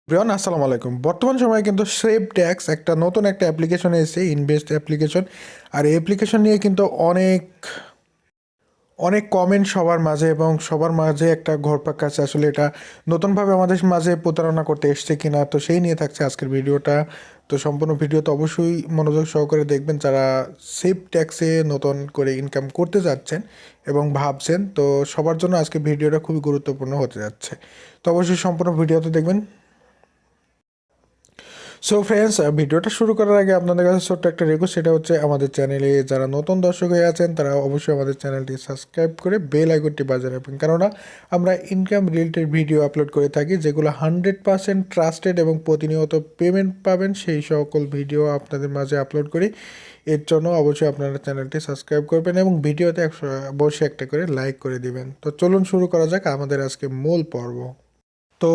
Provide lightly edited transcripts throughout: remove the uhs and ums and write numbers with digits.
Brian আসসালামু আলাইকুম। বর্তমান সময়ে কিন্তু সেভ ট্যাক্স একটা নতুন একটা অ্যাপ্লিকেশন এসেছে, ইনভেস্ট অ্যাপ্লিকেশন। আর এই অ্যাপ্লিকেশন নিয়ে কিন্তু অনেক অনেক কমেন্ট সবার মাঝে, এবং সবার মাঝে একটা ঘোরপাক আছে আসলে এটা নতুনভাবে আমাদের মাঝে প্রতারণা করতে এসছে কিনা। তো সেই নিয়ে থাকছে আজকের ভিডিওটা। তো সম্পূর্ণ ভিডিওতে অবশ্যই মনোযোগ সহকারে দেখবেন যারা সেভ ট্যাক্সে নতুন করে ইনকাম করতে যাচ্ছেন এবং ভাবছেন। তো সবার জন্য আজকে ভিডিওটা খুবই গুরুত্বপূর্ণ হতে যাচ্ছে। তো অবশ্যই সম্পূর্ণ ভিডিওতে দেখবেন। সো ফ্রেন্ডস, ভিডিওটা শুরু করার আগে আপনাদের কাছে ছোট্ট একটা রিকোয়েস্ট, সেটা হচ্ছে আমাদের চ্যানেলে যারা নতুন দর্শক হয়ে আছেন তারা অবশ্যই আমাদের চ্যানেলটি সাবস্ক্রাইব করে বেল আইকনটি বাজিয়ে রাখবেন, কেননা আমরা ইনকাম রিলেটেড ভিডিও আপলোড করে থাকি যেগুলো 100% ট্রাস্টেড এবং প্রতিনিয়ত পেমেন্ট পাবেন, সেই সকল ভিডিও আপনাদের মাঝে আপলোড করি। এর জন্য অবশ্যই আপনারা চ্যানেলটি সাবস্ক্রাইব করবেন এবং ভিডিওতে অবশ্যই একটা করে লাইক করে দিবেন। তো চলুন শুরু করা যাক আমাদের আজকে মূল পর্ব। তো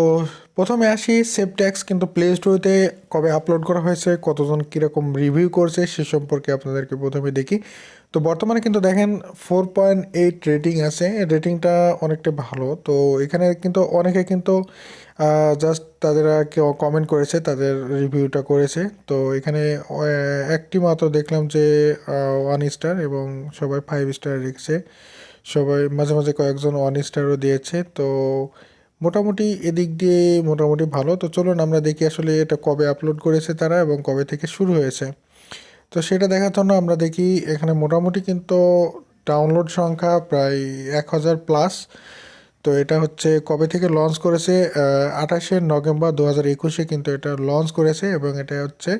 প্রথমে আসি, সেভ ট্যাক্স কিন্তু প্লে স্টোরেতে কবে আপলোড করা হয়েছে, কতজন কীরকম রিভিউ করছে সে সম্পর্কে আপনাদেরকে প্রথমে দেখি। তো বর্তমানে কিন্তু দেখেন 4.8 রেটিং আছে, রেটিংটা অনেকটা ভালো। তো এখানে কিন্তু অনেকে কিন্তু জাস্ট তাদেরা কেউ কমেন্ট করেছে, তাদের রিভিউটা করেছে। তো এখানে একটি মাত্র দেখলাম যে 1 স্টার, এবং সবাই 5 স্টার রেখেছে। সবাই মাঝে মাঝে কয়েকজন 1 স্টারও দিয়েছে। তো মোটামুটি এদিক দিয়ে মোটামুটি ভালো। তো চলুন আমরা দেখি আসলে এটা কবে আপলোড করেছে তারা এবং কবে থেকে শুরু হয়েছে। তো সেটা দেখার জন্য আমরা দেখি এখানে মোটামুটি কিন্তু ডাউনলোড সংখ্যা প্রায় 1,000+। তো এটা হচ্ছে কবে থেকে লঞ্চ করেছে, 28শে নভেম্বর 2021 কিন্তু এটা লঞ্চ করেছে, এবং এটা হচ্ছে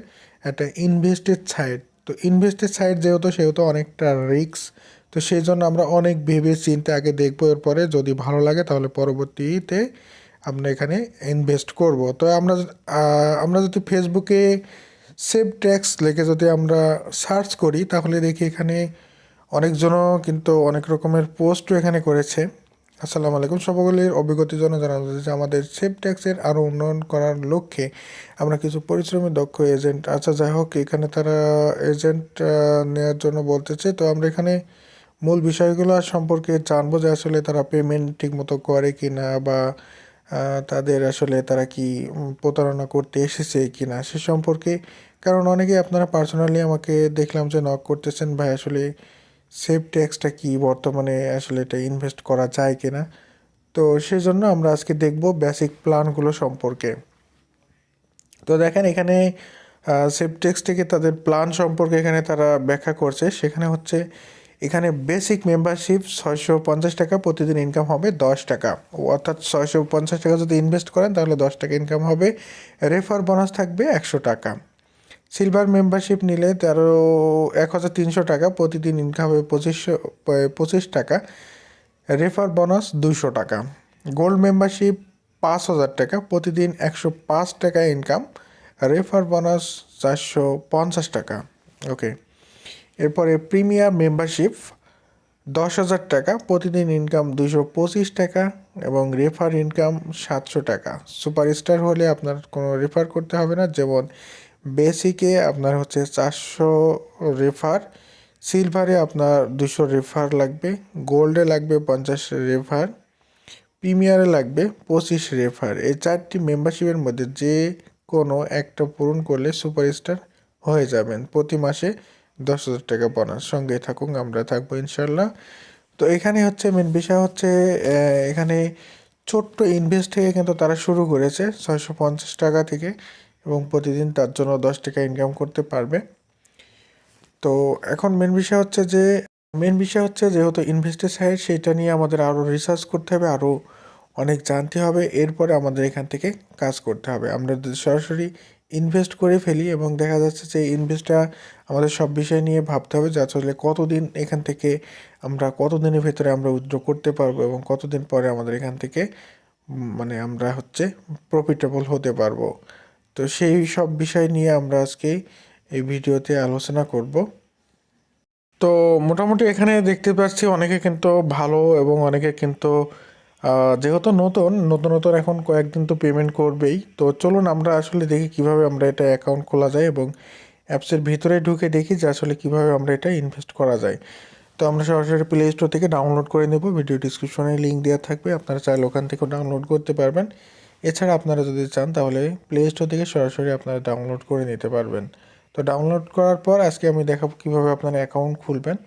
একটা ইনভেস্টেড সাইট। তো ইনভেস্টেড সাইট সেহেতু অনেকটা রিস্ক। তো সেই জন্য আমরা অনেক ভেবে চিন্তে আগে দেখবো, এরপরে যদি ভালো লাগে তাহলে পরবর্তীতে আমরা এখানে ইনভেস্ট করব। তো আমরা যদি ফেসবুকে সেভ ট্যাক্স লিখে যদি আমরা সার্চ করি তাহলে দেখি এখানে অনেকজনও কিন্তু অনেক রকমের পোস্টও এখানে করেছে। আসসালামু আলাইকুম, সকলের অভিজ্ঞতার জন্য জানানো যে আমাদের সেভ ট্যাক্সের আরও উন্নয়ন করার লক্ষ্যে আমরা কিছু পরিশ্রমী দক্ষ এজেন্ট, আচ্ছা যাই হোক, এখানে তারা এজেন্ট নেওয়ার জন্য বলতেছে। তো আমরা এখানে মূল বিষয়গুলো সম্পর্কে জানবো যে আসলে তারা পেমেন্ট ঠিকমতো করে কি না, বা তাদের আসলে তারা কি প্রতারণা করতে এসেছে কি না সে সম্পর্কে। কারণ অনেকেই আপনারা পার্সোনালি আমাকে দেখলাম যে নক করতেছেন, ভাই আসলে সেভ ট্যাক্সটা কি, বর্তমানে আসলে এটা ইনভেস্ট করা যায় কি না। তো সেই জন্য আমরা আজকে দেখব বেসিক প্ল্যানগুলো সম্পর্কে। তো দেখেন এখানে সেভ ট্যাক্স থেকে তাদের প্ল্যান সম্পর্কে এখানে তারা ব্যাখ্যা করছে। সেখানে হচ্ছে এখানে বেসিক মেম্বারশিপ 650 টাকা, প্রতিদিন ইনকাম হবে 10 টাকা। অর্থাৎ 650 টাকা যদি ইনভেস্ট করেন তাহলে 10 টাকা ইনকাম হবে। রেফার বোনাস থাকবে 100 টাকা। সিলভার মেম্বারশিপ নিলে 1,300 টাকা, প্রতিদিন ইনকাম হবে 25 টাকা। রেফার বোনাস 200 টাকা। গোল্ড মেম্বারশিপ 5,000 টাকা, প্রতিদিন 105 টাকা ইনকাম। রেফার বোনাস 450 টাকা। ওকে। এরপরে প্রিমিয়ার মেম্বারশিপ 10,000 টাকা, প্রতিদিন ইনকাম 225 টাকা, এবং রেফার ইনকাম 700 টাকা। সুপারস্টার হলে আপনার কোনো রেফার করতে হবে না, যেমন বেসিকে আপনার হচ্ছে 400 রেফার, সিলভারে আপনার 200 রেফার লাগবে, গোল্ডে লাগবে 50 রেফার, প্রিমিয়ারে লাগবে 25 রেফার। এই 4টি মেম্বারশিপের মধ্যে যে কোনো একটা পূরণ করলে সুপারস্টার হয়ে যাবেন। প্রতি মাসে 10,000 টাকা বোনাস। সঙ্গে থাকুন, আমরা থাকবো ইনশাল্লাহ। তো এখানে হচ্ছে মেন বিষয় হচ্ছে এখানে ছোট্ট ইনভেস্ট থেকে কিন্তু তারা শুরু করেছে 650 টাকা থেকে, এবং প্রতিদিন তার জন্য 10 টাকা ইনকাম করতে পারবে। তো এখন মেন বিষয় হচ্ছে যেহেতু ইনভেস্টের সাইড, সেটা নিয়ে আমাদের আরও রিসার্চ করতে হবে, আরও অনেক জানতে হবে, এরপরে আমাদের এখান থেকে কাজ করতে হবে। আমরা যদি সরাসরি ইনভেস্ট করে ফেলি এবং দেখা যাচ্ছে যে ইনভেস্টটা আমাদের সব বিষয় নিয়ে ভাবতে হবে যে আসলে কতদিন এখান থেকে আমরা কতদিনের ভেতরে আমরা উইথড্র করতে পারবো, এবং কতদিন পরে আমাদের এখান থেকে মানে আমরা হচ্ছে প্রফিটেবল হতে পারবো। তো সেই সব বিষয় নিয়ে আমরা আজকে এই ভিডিওতে আলোচনা করব। তো মোটামুটি এখানে দেখতে পাচ্ছি অনেকে কিন্তু ভালো, এবং অনেকে কিন্তু যেহেতু নতুন নতুন নতুন এখন কয়েকদিন তো পেমেন্ট করবেই। তো চলুন আমরা আসলে দেখি কিভাবে আমরা এটা অ্যাকাউন্ট খোলা যায়, এবং অ্যাপসের ভিতরে ঢুকে দেখি যে আসলে কিভাবে আমরা এটা ইনভেস্ট করা যায়। তো আমরা সরাসরি প্লে স্টোর থেকে ডাউনলোড করে নেব, ভিডিও ডিসক্রিপশনে লিঙ্ক দেওয়া থাকবে, আপনারা চাইলে ওখান থেকেও ডাউনলোড করতে পারবেন। এছাড়া আপনারা যদি চান তাহলে প্লে স্টোর থেকে সরাসরি আপনারা ডাউনলোড করে নিতে পারবেন। তো ডাউনলোড করার পর আজকে আমি দেখাবো কীভাবে আপনারা অ্যাকাউন্ট খুলবেন।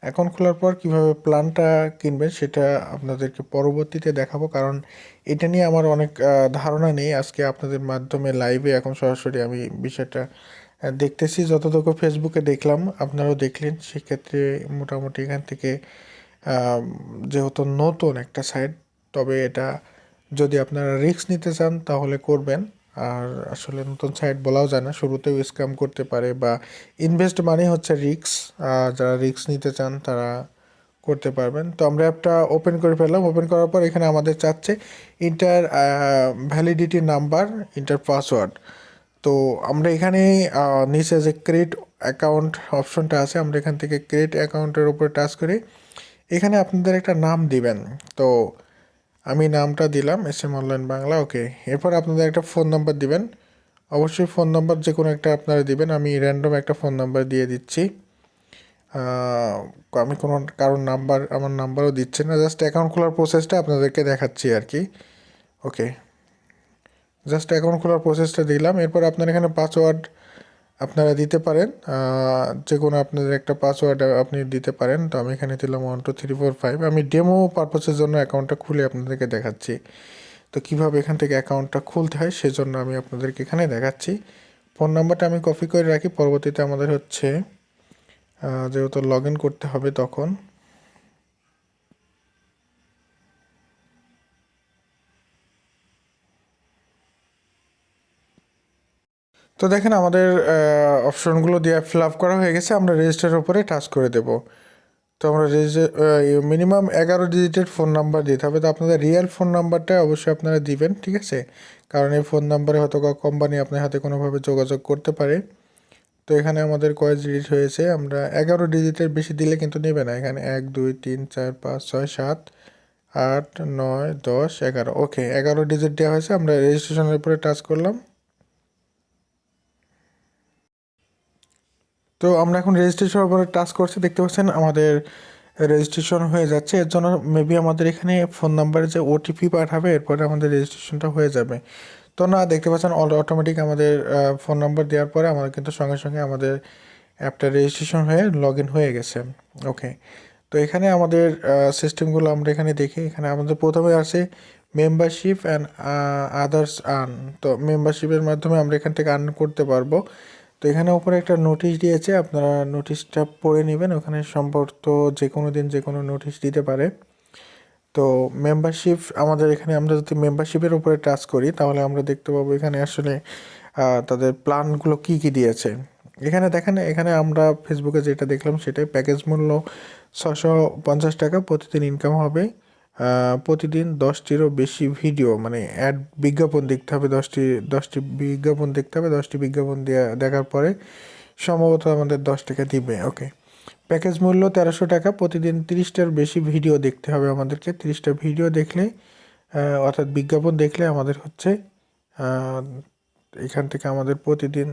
অ্যাকাউন্ট খোলার পর কীভাবে প্ল্যানটা কিনবেন সেটা আপনাদেরকে পরবর্তীতে দেখাবো, কারণ এটা নিয়ে আমার অনেক ধারণা নেই। আজকে আপনাদের মাধ্যমে লাইভে এখন সরাসরি আমি বিষয়টা দেখতেছি, যতটুকু ফেসবুকে দেখলাম আপনারাও দেখলেন। সেক্ষেত্রে মোটামুটি এখান থেকে যেহেতু নতুন একটা সাইট, তবে এটা যদি আপনারা রিস্ক নিতে চান তাহলে করবেন। আর আসলে নতুন সাইট বলাও যায় না, শুরুতেও স্ক্যাম করতে পারে, বা ইনভেস্ট মানে হচ্ছে রিস্ক। যারা রিস্ক নিতে চান তারা করতে পারবেন। তো আমরা অ্যাপটা ওপেন করে ফেললাম। ওপেন করার পর এখানে আমাদের চাচ্ছে inter validity number, inter password. তো আমরা এখানে নিচে যে ক্রিয়েট অ্যাকাউন্ট অপশনটা আছে, আমরা এখান থেকে ক্রিয়েট অ্যাকাউন্টের উপরে টাচ করি। এখানে আপনাদের একটা নাম দিবেন। তো আমি নামটা দিলাম SM অনলাইন বাংলা, ওকে। এরপর আপনাদের একটা ফোন নাম্বার দিবেন। অবশ্যই ফোন নাম্বার যে কোনো একটা আপনারা দিবেন। আমি র্যান্ডম একটা ফোন নাম্বার দিয়ে দিচ্ছি। আমি কোনো কারোর নাম্বার, আমার নাম্বারও দিচ্ছি না, জাস্ট অ্যাকাউন্ট খোলার প্রসেসটা আপনাদেরকে দেখাচ্ছি আর কি। ওকে, জাস্ট অ্যাকাউন্ট খোলার প্রসেসটা দিলাম। এরপর আপনারা এখানে পাসওয়ার্ড আপনারা দিতে পারেন, যে কোনো আপনাদের একটা পাসওয়ার্ড আপনি দিতে পারেন। তো আমি এখানে দিলাম 12345। আমি ডেমো পারপাসের জন্য অ্যাকাউন্টটা খুলে আপনাদেরকে দেখাচ্ছি। তো কীভাবে এখান থেকে অ্যাকাউন্টটা খুলতে হয় সেজন্য আমি আপনাদেরকে এখানে দেখাচ্ছি। ফোন নাম্বারটা আমি কপি করে রাখি, পরবর্তীতে আমাদের হচ্ছে যেহেতু লগ ইন করতে হবে তখন। তো দেখেন আমাদের অপশনগুলো দিয়ে ফিল আপ করা হয়ে গেছে। আমরা রেজিস্টারের উপরে টাচ করে দেব। তো আমরা মিনিমাম 11 ডিজিটের ফোন নাম্বার দিতে হবে। তো আপনাদের রিয়েল ফোন নাম্বারটা অবশ্যই আপনারা দিবেন, ঠিক আছে? কারণ এই ফোন নাম্বারে হয়তো কোম্পানি আপনার হাতে কোনোভাবে যোগাযোগ করতে পারে। তো এখানে আমাদের কয় ডিজিট হয়েছে, আমরা 11 ডিজিটের বেশি দিলে কিন্তু নেবে না। এখানে 1 2 3 4 5 6 7 8 9 10 11, ওকে 11 ডিজিট দেওয়া হয়েছে। আমরা রেজিস্ট্রেশনের উপরে টাচ করলাম। তো আমরা এখন রেজিস্ট্রেশনের উপরে টাচ করছি, দেখতে পাচ্ছেন আমাদের রেজিস্ট্রেশন হয়ে যাচ্ছে। এর জন্য মেবি আমাদের এখানে ফোন নাম্বারে যে ওটিপি পাঠাবে, এরপরে আমাদের রেজিস্ট্রেশনটা হয়ে যাবে। তো না, দেখতে পাচ্ছেন অটোমেটিক আমাদের ফোন নাম্বার দেওয়ার পরে আমাদের কিন্তু সঙ্গে সঙ্গে আমাদের অ্যাপটা রেজিস্ট্রেশন হয়ে লগ ইন হয়ে গেছে। ওকে, তো এখানে আমাদের সিস্টেমগুলো আমরা এখানে দেখি। এখানে আমাদের প্রথমে আছে মেম্বারশিপ অ্যান্ড আদার্স আর্ন। তো মেম্বারশিপের মাধ্যমে আমরা এখান থেকে আর্ন করতে পারবো। তো এখানে উপরে একটা নোটিশ দিয়েছে, আপনারা নোটিশটা পড়ে নেবেন। ওখানে সম্ভবত যে কোনো দিন যে কোনো নোটিশ দিতে পারে। তো মেম্বারশিপ আমাদের এখানে, আমরা যদি মেম্বারশিপের উপরে টাচ করি তাহলে আমরা দেখতে পাবো এখানে আসলে তাদের প্ল্যানগুলো কী কী দিয়েছে। এখানে দেখেন, এখানে আমরা ফেসবুকে যেটা দেখলাম সেটাই। প্যাকেজ মূল্য 650 টাকা, প্রতিদিন ইনকাম হবে প্রতিদিন 10টিরও বেশি ভিডিও, মানে অ্যাড বিজ্ঞাপন দেখতে হবে। 10টি বিজ্ঞাপন দেখতে হবে। 10টি বিজ্ঞাপন দেখার পরে সম্ভবত আমাদের 10 টাকা দিবে। ওকে, প্যাকেজ মূল্য 1300 টাকা, প্রতিদিন 30টার বেশি ভিডিও দেখতে হবে আমাদেরকে। 30টা ভিডিও দেখলে অর্থাৎ বিজ্ঞাপন দেখলে আমাদের হচ্ছে এখান থেকে আমাদের প্রতিদিন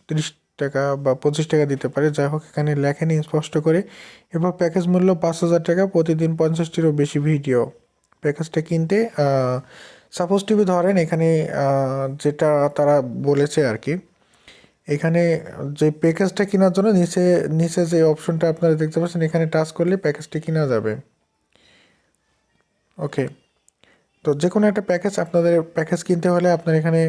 30 টাকা বা 25 টাকা দিতে পারে, যাই হোক এখানে লেখেনি স্পষ্ট করে। এরপর প্যাকেজ মূল্য 5000 টাকা, প্রতিদিন 50টিরও বেশি ভিডিও। প্যাকেজটা কিনতে সাপোজ টিভি ধরেন, এখানে যেটা তারা বলেছে আর কি, এখানে যে প্যাকেজটা কেনার জন্য নিচে নিচে যে অপশনটা আপনারা দেখতে পাচ্ছেন, এখানে টাচ করলে প্যাকেজটি কেনা যাবে। ওকে, তো যে কোনো একটা প্যাকেজ, আপনাদের প্যাকেজ কিনতে হলে আপনার এখানে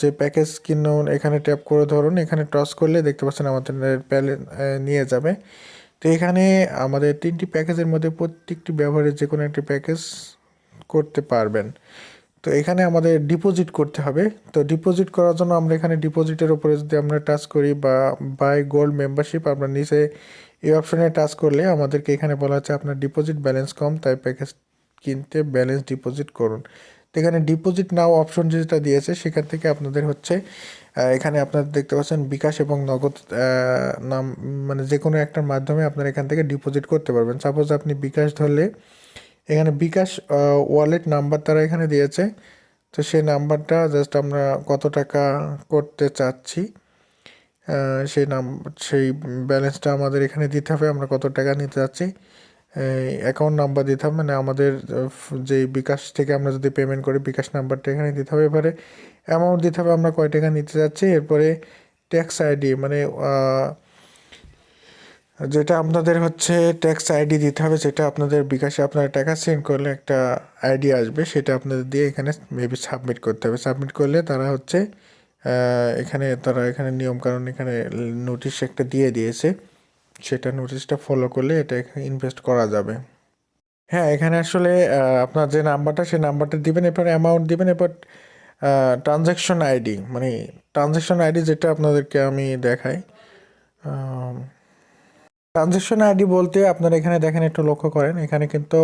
যে প্যাকেজ কিনুন এখানে ট্যাপ করে ধরুন। এখানে টস করলে দেখতে পাচ্ছেন আমাদের নিয়ে যাবে। তো এখানে আমাদের 3টি প্যাকেজের মধ্যে প্রত্যেকটি ব্যবহারের যে কোনো একটি প্যাকেজ করতে পারবেন। তো এখানে আমাদের ডিপোজিট করতে হবে। তো ডিপোজিট করার জন্য আমরা এখানে ডিপোজিটের উপরে যদি আমরা টাচ করি, বা বাই গোল্ড মেম্বারশিপ, আমরা নিচে এই অপশানে টাচ করলে আমাদেরকে এখানে বলা হচ্ছে আপনার ডিপোজিট ব্যালেন্স কম, তাই প্যাকেজ কিনতে ব্যালেন্স ডিপোজিট করুন। তো এখানে ডিপোজিট নাও অপশন যেটা দিয়েছে সেখান থেকে আপনাদের হচ্ছে এখানে আপনারা দেখতে পাচ্ছেন বিকাশ এবং নগদ নাম, মানে যে কোনো একটার মাধ্যমে আপনারা এখান থেকে ডিপোজিট করতে পারবেন। সাপোজ আপনি বিকাশ ধরলে এখানে বিকাশ ওয়ালেট নাম্বার তারা এখানে দিয়েছে। তো সেই নাম্বারটা জাস্ট আমরা কত টাকা করতে চাচ্ছি সেই ব্যালেন্সটা আমাদের এখানে দিতে হবে, আমরা কত টাকা নিতে চাচ্ছি। অ্যাকাউন্ট নাম্বার দিতে হবে, মানে আমাদের যে বিকাশ থেকে আমরা যদি পেমেন্ট করি বিকাশ নাম্বারটা এখানে দিতে হবে। এবারে অ্যামাউন্ট দিতে হবে আমরা কয় টাকা নিতে যাচ্ছি। এরপরে ট্যাক্স আইডি মানে যেটা আপনাদের হচ্ছে ট্যাক্স আইডি দিতে হবে, যেটা আপনাদের বিকাশে আপনারা টাকা সেন্ড করলে একটা আইডি আসবে, সেটা আপনাদের দিয়ে এখানে মেবি সাবমিট করতে হবে। সাবমিট করলে তারা হচ্ছে এখানে নিয়মকানুন এখানে নোটিশ একটা দিয়ে দিয়েছে, সেটা নোটিশটা ফলো করলে এটা এখানে ইনভেস্ট করা যাবে। হ্যাঁ, এখানে আসলে আপনার যে নাম্বারটা সেই নাম্বারটা দিবেন, এরপর অ্যামাউন্ট দিবেন, এরপর ট্রানজ্যাকশন আইডি মানে ট্রানজ্যাকশন আইডি যেটা আপনাদেরকে আমি দেখাই। ট্রানজ্যাকশন আইডি বলতে আপনারা এখানে দেখেন, একটু লক্ষ্য করেন, এখানে কিন্তু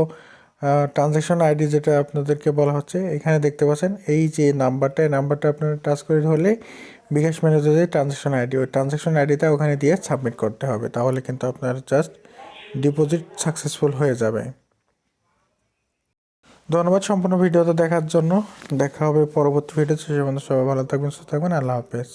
ট্রানজ্যাকশন আইডি যেটা আপনাদেরকে বলা হচ্ছে এখানে দেখতে পাচ্ছেন এই যে নাম্বারটা, এই নাম্বারটা আপনারা টাচ করে ধরলে বিকাশ ম্যানেজারের ট্রানজ্যাকশন আইডি, ওই ট্রানজ্যাকশন আইডিটা ওখানে দিয়ে সাবমিট করতে হবে, তাহলে কিন্তু আপনার জাস্ট ডিপোজিট সাকসেসফুল হয়ে যাবে। ধন্যবাদ সম্পূর্ণ ভিডিওটা দেখার জন্য। দেখা হবে পরবর্তী ভিডিওতে। সে পর্যন্ত সবাই ভালো থাকবেন, সুস্থ থাকবেন। আল্লাহ হাফেজ।